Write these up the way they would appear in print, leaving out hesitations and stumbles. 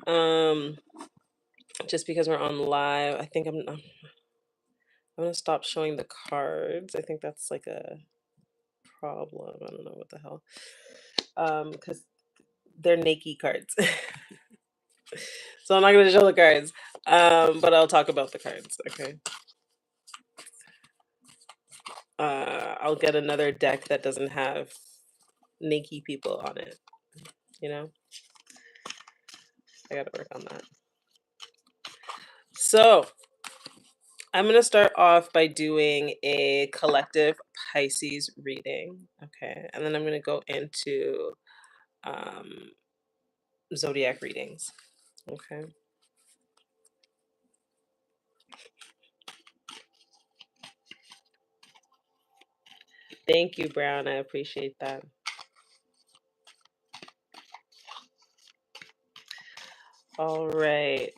Um, just because we're on live, I think I'm gonna stop showing the cards. I think that's like a problem. I don't know what the hell. Because they're naked cards. So I'm not gonna show the cards. But I'll talk about the cards. Okay. I'll get another deck that doesn't have naked people on it. You know, I gotta work on that. So I'm gonna start off by doing a collective Pisces reading. Okay, and then I'm gonna go into um, zodiac readings. Okay. Thank you, Brown. I appreciate that. All right.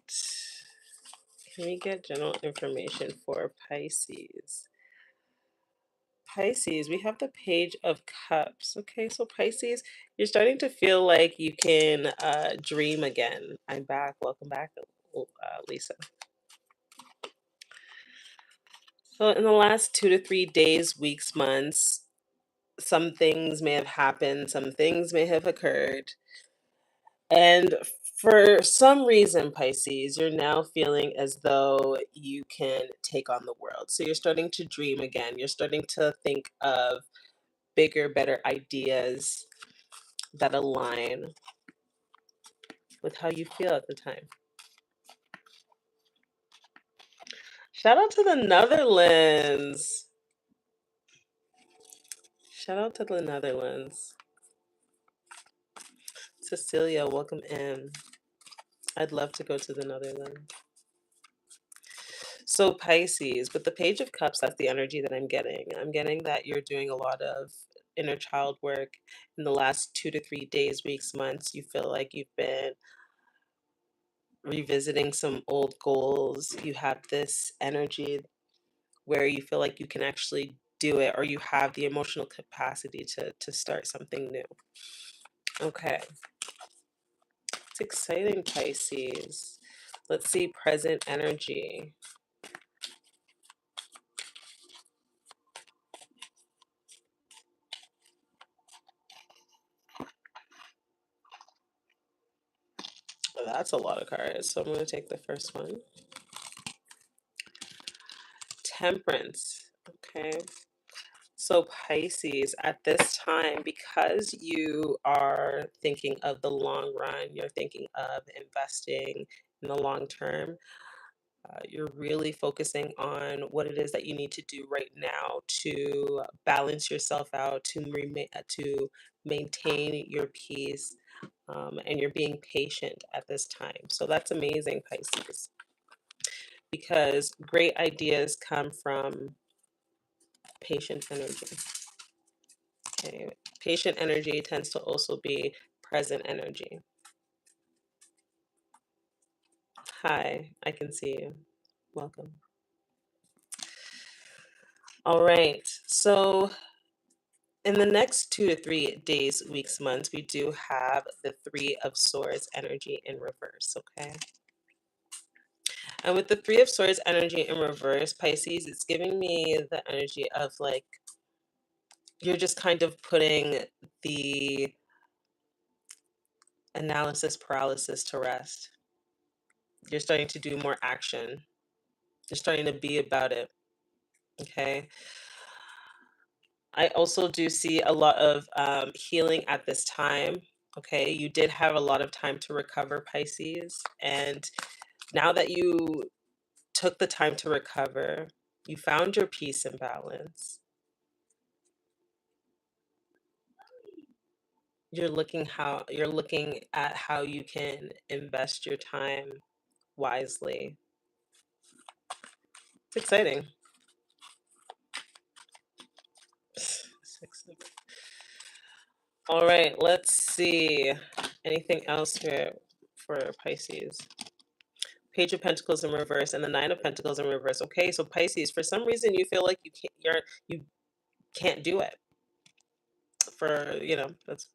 Can we get general information for Pisces? Pisces, we have the Page of Cups. Okay, so Pisces, you're starting to feel like you can dream again. I'm back. Welcome back, Lisa. So, in the last 2 to 3 days, weeks, months, some things may have happened, some things may have occurred. And for some reason, Pisces, you're now feeling as though you can take on the world. So, you're starting to dream again. You're starting to think of bigger, better ideas that align with how you feel at the time. Shout out to the Netherlands. Shout out to the Netherlands. Cecilia, welcome in. I'd love to go to the Netherlands. So Pisces, with the Page of Cups, that's the energy that I'm getting. I'm getting that you're doing a lot of inner child work in the last 2 to 3 days, weeks, months. You feel like you've been revisiting some old goals. You have this energy where you feel like you can actually do it, or you have the emotional capacity to start something new. Okay. It's exciting, Pisces. Let's see present energy. That's a lot of cards. So I'm going to take the first one. Temperance. Okay. So Pisces, at this time, because you are thinking of the long run, you're thinking of investing in the long term, you're really focusing on what it is that you need to do right now to balance yourself out, to maintain your peace, and you're being patient at this time. So that's amazing, Pisces, because great ideas come from patient energy. Okay. Patient energy tends to also be present energy. Hi, I can see you. Welcome. All right. So in the next 2 to 3 days, weeks, months, we do have the Three of Swords energy in reverse, okay? And with the Three of Swords energy in reverse, Pisces, it's giving me the energy of like you're just kind of putting the analysis paralysis to rest. You're starting to do more action. You're starting to be about it, okay? I also do see a lot of healing at this time. Okay, you did have a lot of time to recover, Pisces. And now that you took the time to recover, you found your peace and balance. You're looking at how you can invest your time wisely. It's exciting. All right, let's see. Anything else here for Pisces? Page of Pentacles in reverse and the Nine of Pentacles in reverse. Okay, so Pisces, for some reason you feel like you can't do it. for, that's,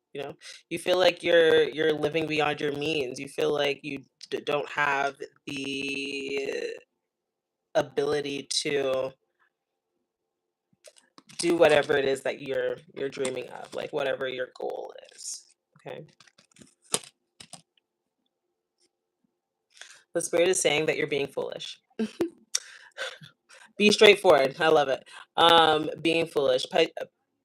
you feel like you're living beyond your means. You feel like you don't have the ability to do whatever it is that you're dreaming of, like whatever your goal is. Okay. The spirit is saying that you're being foolish. Be straightforward. I love it. Being foolish.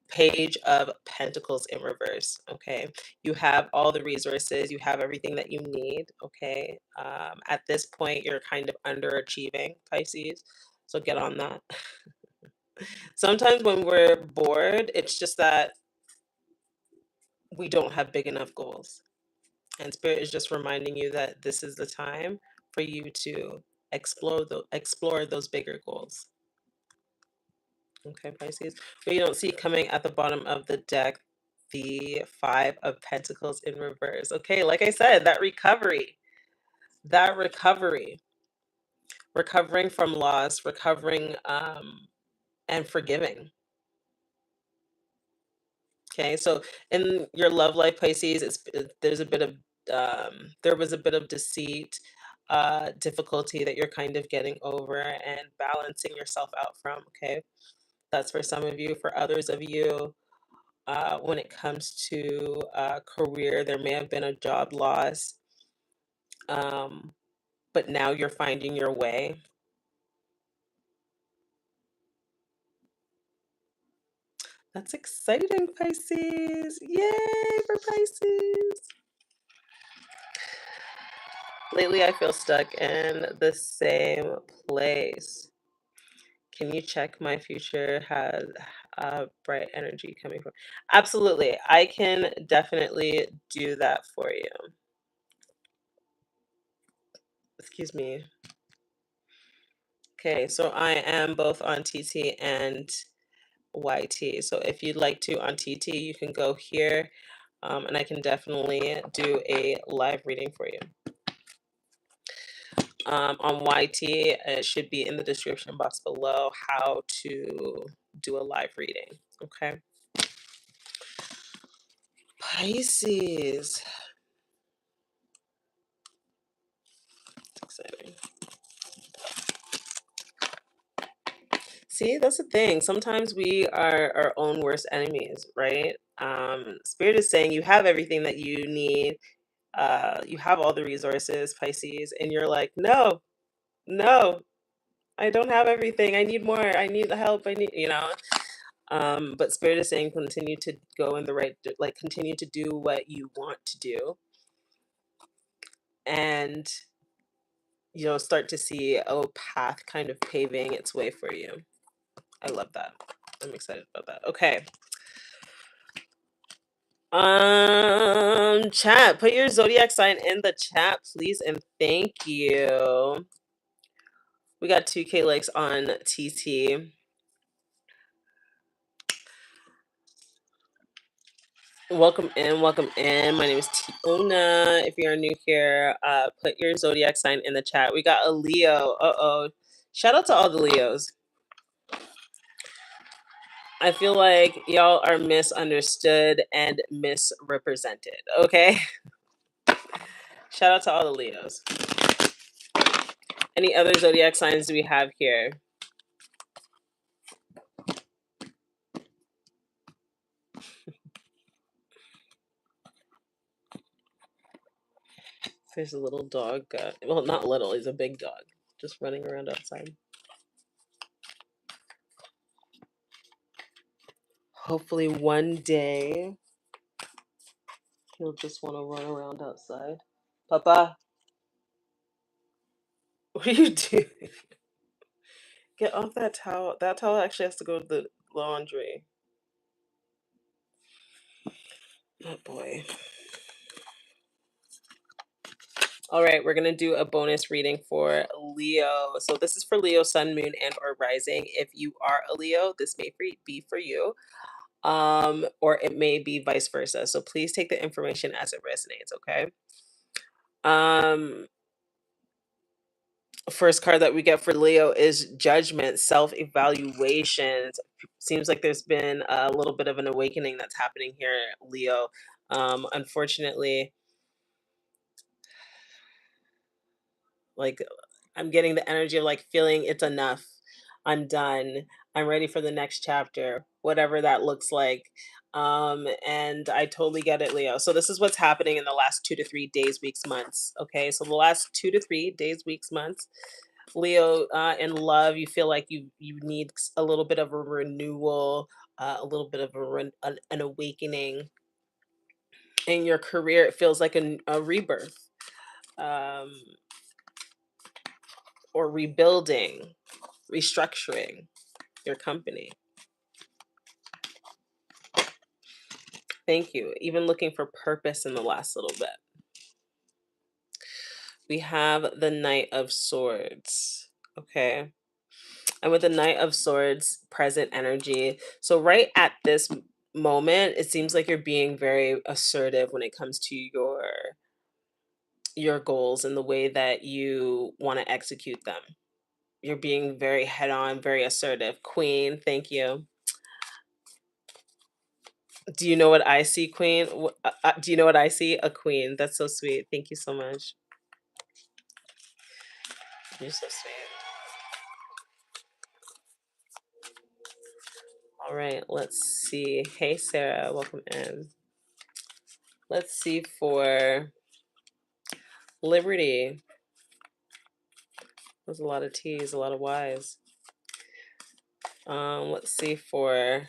Page of Pentacles in reverse. Okay. You have all the resources. You have everything that you need. Okay. At this point, you're kind of underachieving, Pisces. So get on that. Sometimes when we're bored, it's just that we don't have big enough goals. And Spirit is just reminding you that this is the time for you to explore those bigger goals. Okay, Pisces. But you don't see coming at the bottom of the deck the Five of Pentacles in reverse. Okay, like I said, that recovery, recovering from loss, recovering and forgiving. Okay, so in your love life, Pisces, there's a bit of there was a bit of deceit, difficulty that you're kind of getting over and balancing yourself out from. Okay, that's for some of you. For others of you, when it comes to career, there may have been a job loss, um, but now you're finding your way. That's exciting, Pisces. Yay for Pisces. Lately, I feel stuck in the same place. Can you check my future has bright energy coming from? Absolutely. I can definitely do that for you. Excuse me. Okay, so I am both on TT and YT. So if you'd like to on TT, you can go here, and I can definitely do a live reading for you. On YT, it should be in the description box below how to do a live reading. Okay. Pisces. Exciting. See, that's the thing. Sometimes we are our own worst enemies, right? Spirit is saying you have everything that you need. You have all the resources, Pisces, and you're like, no, no, I don't have everything. I need more. I need the help. I need, but Spirit is saying continue to go in the right, like continue to do what you want to do, and you'll start to see a path kind of paving its way for you. I love that. I'm excited about that. Okay. Chat, put your zodiac sign in the chat, please, and thank you. We got 2K likes on TT. Welcome in, welcome in. My name is Teona. If you're new here, put your zodiac sign in the chat. We got a Leo. Uh-oh. Shout out to all the Leos. I feel like y'all are misunderstood and misrepresented, okay? Shout out to all the Leos. Any other zodiac signs do we have here? There's a little dog. Well, not little. He's a big dog. Just running around outside. Hopefully one day he'll just want to run around outside. Papa, what are you doing? Get off that towel. That towel actually has to go to the laundry. Oh boy. All right, we're gonna do a bonus reading for Leo. So this is for Leo, Sun, Moon, and or Rising. If you are a Leo, this may be for you, or it may be vice versa. So please take the information as it resonates. Okay. Um, First card that we get for Leo is Judgment, self-evaluation. Seems like there's been a little bit of an awakening that's happening here, Leo. Unfortunately, like I'm getting the energy of like feeling it's enough. I'm done. I'm ready for the next chapter, whatever that looks like. And I totally get it, Leo. So this is what's happening in the last 2 to 3 days, weeks, months. Okay, so the last 2 to 3 days, weeks, months, Leo, in love, you feel like you need a little bit of a renewal, a little bit of an awakening. In your career, it feels like a rebirth, um, or rebuilding, restructuring your company. Thank you. Even looking for purpose in the last little bit. We have the Knight of Swords. Okay. And with the Knight of Swords, present energy. So right at this moment, it seems like you're being very assertive when it comes to your goals and the way that you want to execute them. You're being very head on, very assertive. Queen, thank you. Do you know what I see, Queen? Do you know what I see? A queen. That's so sweet. Thank you so much. You're so sweet. All right, let's see. Hey, Sarah, welcome in. Let's see for Liberty. There's a lot of T's, a lot of Y's. Let's see for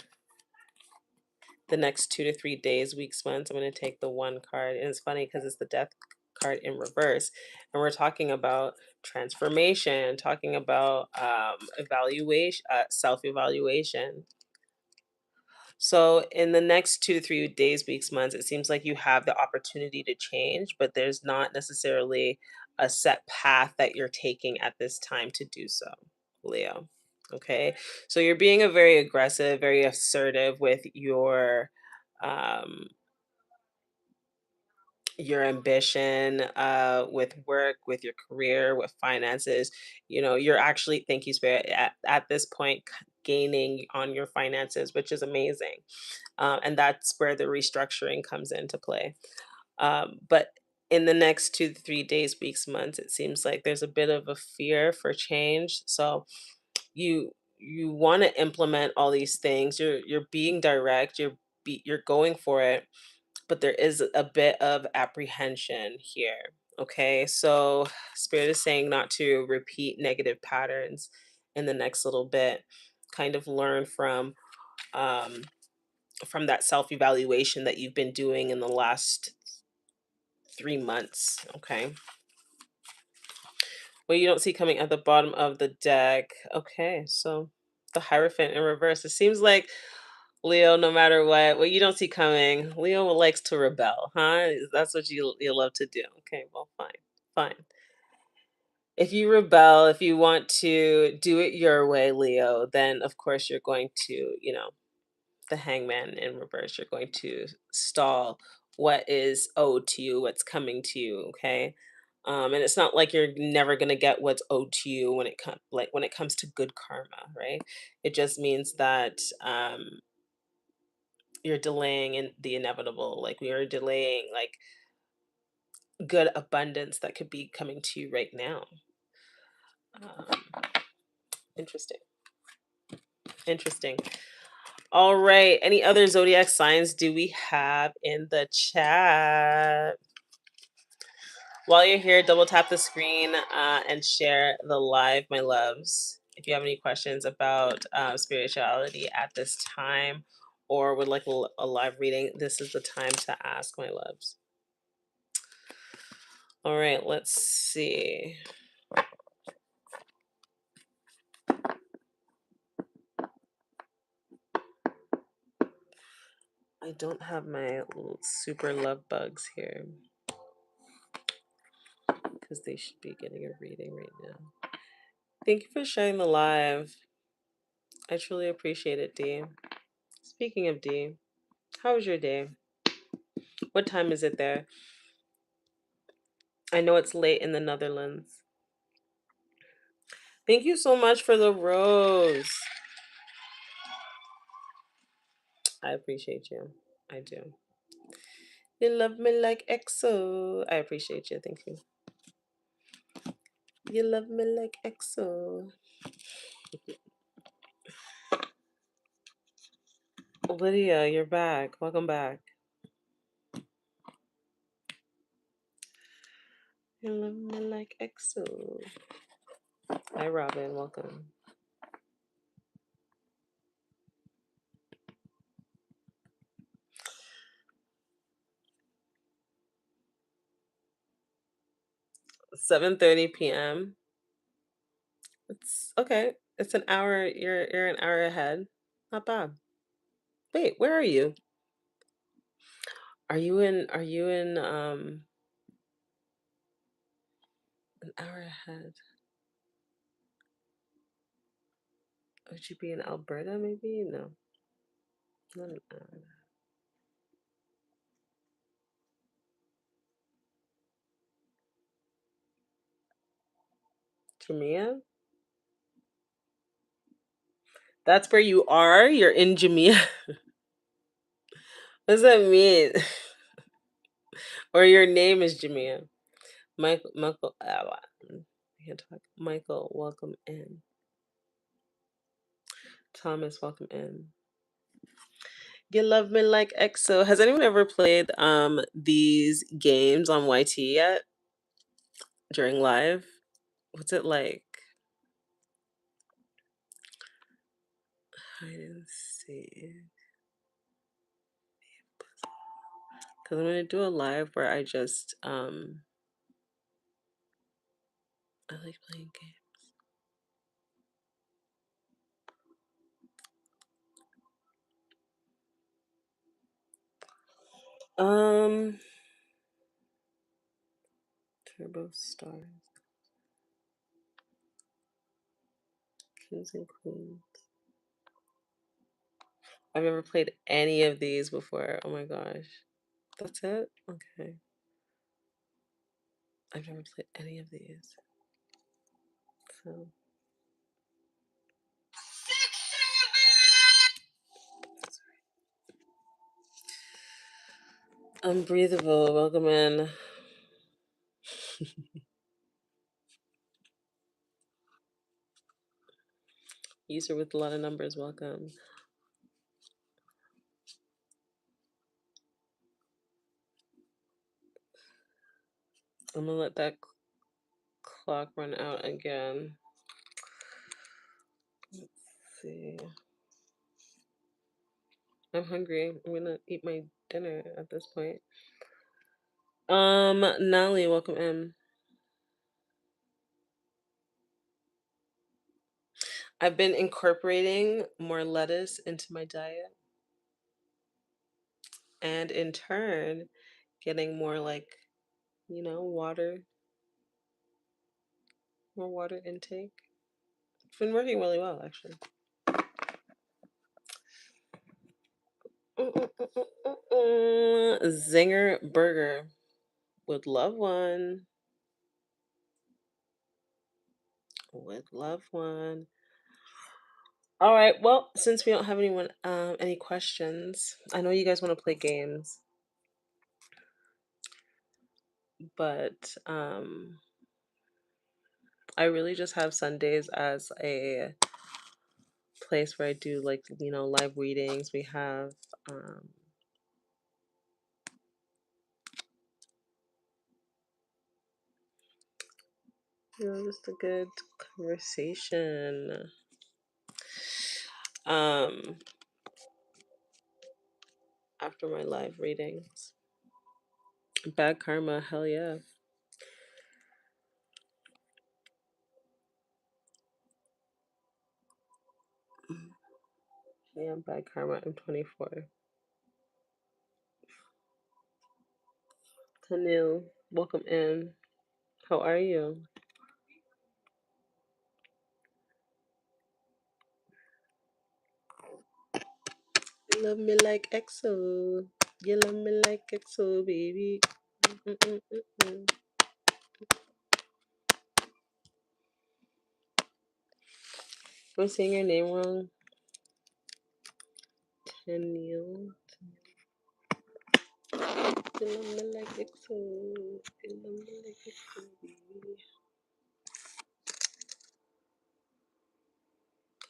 the next 2 to 3 days, weeks, months. I'm going to take the one card. And it's funny because it's the Death card in reverse. And we're talking about transformation, talking about evaluation, self-evaluation. So in the next 2 to 3 days, weeks, months, it seems like you have the opportunity to change, but there's not necessarily a set path that you're taking at this time to do so, Leo. Okay. So you're being a very aggressive, very assertive with um your ambition, with work, with your career, with finances. You're actually, thank you, Spirit, at this point gaining on your finances, which is amazing. And that's where the restructuring comes into play. But in the next 2 to 3 days, weeks, months, it seems like there's a bit of a fear for change. So you want to implement all these things. You're being direct. You're going for it, but there is a bit of apprehension here. Okay, so Spirit is saying not to repeat negative patterns in the next little bit. Kind of learn um, from that self evaluation that you've been doing in the last 3 months. Okay. Well, you don't see coming at the bottom of the deck. Okay, so the Hierophant in reverse. It seems like Leo, no matter what you don't see coming, Leo likes to rebel, huh? That's what you love to do. Okay, well, fine, fine. If you rebel, if you want to do it your way, Leo, then of course you're going to, the Hangman in reverse. You're going to stall what is owed to you, what's coming to you. Okay. And it's not like you're never gonna get what's owed to you when it comes to good karma, right? It just means that you're delaying in the inevitable. Like we are delaying like good abundance that could be coming to you right now. Um, interesting. Interesting. All right. Any other zodiac signs do we have in the chat? While you're here, double tap the screen and share the live, my loves. If you have any questions about spirituality at this time or would like a live reading, this is the time to ask, my loves. All right, let's see. I don't have my super love bugs here because they should be getting a reading right now. Thank you for sharing the live. I truly appreciate it, D. Speaking of D, how was your day? What time is it there? I know it's late in the Netherlands. Thank you so much for the rose. I appreciate you. I do. You love me like EXO. I appreciate you. Thank you. You love me like EXO. Lydia, you're back. Welcome back. You love me like EXO. Hi, Robin. Welcome. $7:30 p.m. It's okay. It's an hour. You're an hour ahead. Not bad. Wait, where are you? Are you in an hour ahead? Would you be in Alberta maybe? No. Not an hour. Jamaica? That's where you are? You're in Jamaica? What does that mean? Or your name is Jamaica? Michael, I can't talk. Michael, welcome in. Thomas, welcome in. You love me like EXO. Has anyone ever played these games on YT yet during live? What's it like? Hide and seek. Because I'm gonna do a live where I just I like playing games. Turbo Stars. Kings and Queens. I've never played any of these before. Oh my gosh. That's it? Okay. I've never played any of these. So Unbreathable, welcome in. User with a lot of numbers, welcome. I'm gonna let that clock run out again. Let's see. I'm hungry. I'm gonna eat my dinner at this point. Nali, welcome in. I've been incorporating more lettuce into my diet, and in turn, getting more water, more water intake. It's been working really well, actually. Zinger burger. Would love one. Would love one. All right. Well, since we don't have any questions, I know you guys want to play games, but I really just have Sundays as a place where I do live readings. We have just a good conversation. After my live readings. Bad karma, hell yeah. Yeah, bad karma. I'm 24. Tanil, welcome in. How are you? You love me like EXO. You love me like EXO, baby. Mm-mm-mm-mm. I'm saying your name wrong. Tenil.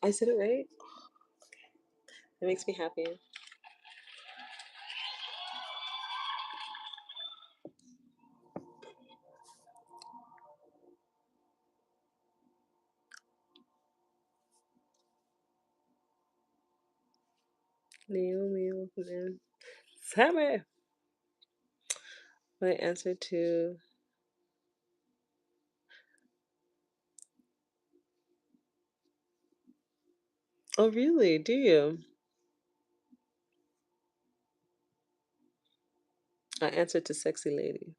I said it right? That makes me happy. Naomi, welcome in. Sammy! My answer to... Oh, really? Do you? I answered to sexy lady.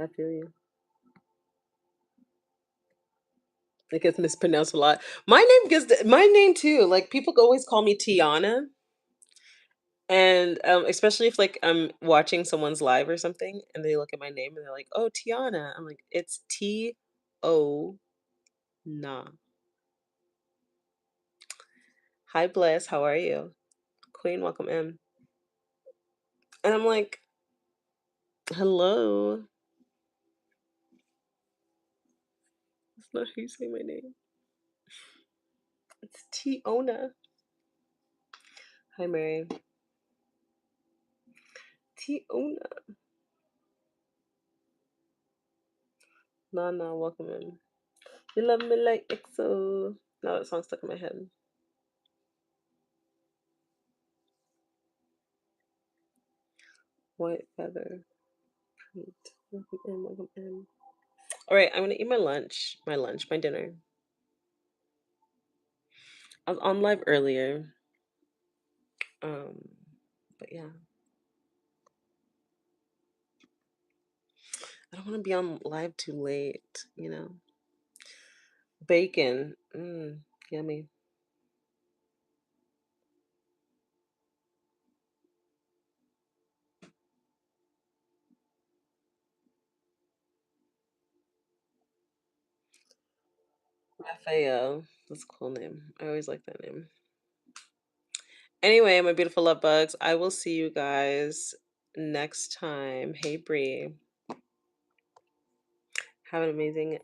I feel you. It gets mispronounced a lot. My name too. Like people always call me Tiana, and especially if like I'm watching someone's live or something, and they look at my name and they're like, "Oh, Tiana." I'm like, "It's T-O na." Hi, Bless. How are you, Queen? Welcome in. And I'm like, "Hello." That's not how you say my name. It's Teona. Hi, Mary. Teona. Nana, welcome in. You love me like EXO. Now that song's stuck in my head. White feather. Great. Welcome in, welcome in. All right, I'm gonna eat my dinner. I was on live earlier. Um, but yeah, I don't want to be on live too late. Bacon. Yummy. Raphael. That's a cool name. I always like that name. Anyway, my beautiful love bugs, I will see you guys next time. Hey, Bree. Have an amazing